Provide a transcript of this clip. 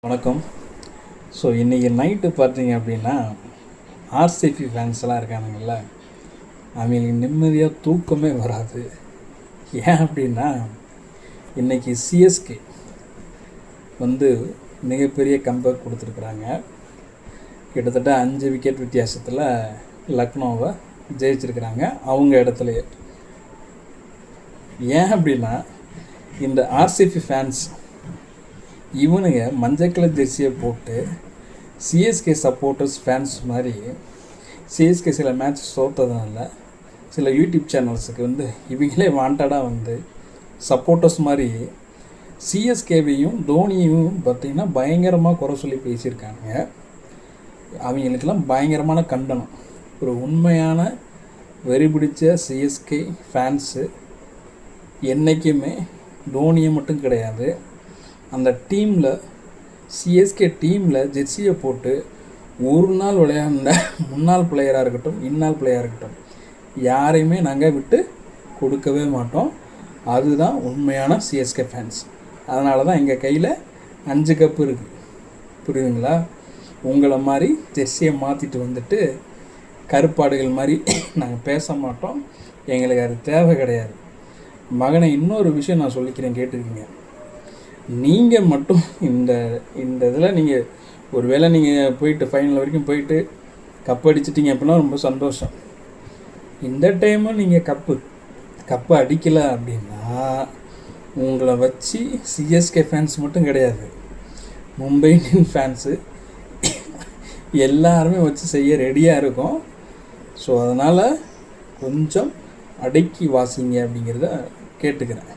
வணக்கம். ஸோ இன்றைக்கி நைட்டு பார்த்தீங்க அப்படின்னா ஆர்சிபி ஃபேன்ஸ்லாம் இருக்கானுங்கள, அவங்களுக்கு நிம்மதியாக தூக்கமே வராது. ஏன் அப்படின்னா இன்றைக்கி சிஎஸ்கே மிகப்பெரிய கம்பேக் கொடுத்துருக்குறாங்க. கிட்டத்தட்ட 5 விக்கெட் வித்தியாசத்தில் லக்னோவை ஜெயிச்சிருக்கிறாங்க அவங்க இடத்துலையே. ஏன் அப்படின்னா இந்த ஆர்சிபி ஃபேன்ஸ் இவனுங்க மஞ்சள் கலர் ஜெர்சியை போட்டு சிஎஸ்கே சப்போர்ட்டர்ஸ் ஃபேன்ஸ் மாதிரி சிஎஸ்கே சில மேட்ச் தோற்றதுனால சில யூடியூப் சேனல்ஸுக்கு இவங்களே வாண்டடாக சப்போர்ட்டர்ஸ் மாதிரி சிஎஸ்கேவையும் தோனியையும் பார்த்திங்கன்னா பயங்கரமாக குறை சொல்லி பேசியிருக்காங்க. அவங்களுக்கெல்லாம் பயங்கரமான கண்டனம். ஒரு உண்மையான வெறி பிடிச்ச சிஎஸ்கே ஃபேன்ஸு என்றைக்குமே தோனியை மட்டும் கிடையாது, அந்த டீமில் சிஎஸ்கே டீமில் ஜெர்சியை போட்டு ஒரு நாள் விளையாண்ட முன்னாள் பிளேயராக இருக்கட்டும் இன்னாள் பிளேயராக இருக்கட்டும் யாரையுமே நாங்கள் விட்டு கொடுக்கவே மாட்டோம். அதுதான் உண்மையான சிஎஸ்கே ஃபேன்ஸ். அதனால தான் எங்கள் கையில் 5 கப்பு இருக்குது. புரியுதுங்களா? உங்களை மாதிரி ஜெர்சியை மாற்றிட்டு கருப்பாடுகள் மாதிரி நாங்கள் பேச மாட்டோம். எங்களுக்கு அது தேவை கிடையாது. மகனை, இன்னொரு விஷயம் நான் சொல்லிக்கிறேன், கேட்டுருக்கீங்க. நீங்கள் மட்டும் இந்த இதில் நீங்கள் ஒருவேளை நீங்கள் போயிட்டு ஃபைனல் வரைக்கும் போயிட்டு கப் அடிச்சிட்டிங்க அப்படின்னா ரொம்ப சந்தோஷம். இந்த டைமும் நீங்கள் கப்பு அடிக்கலை அப்படின்னா உங்களை வச்சு சிஎஸ்கே ஃபேன்ஸ் மட்டும் கிடையாது, மும்பை இந்தியன் ஃபேன்ஸு எல்லாருமே வச்சு செய்ய ரெடியாக இருக்கும். ஸோ அதனால் கொஞ்சம் அடக்கி வாசிங்க அப்படிங்கிறத கேட்டுக்கிறேன்.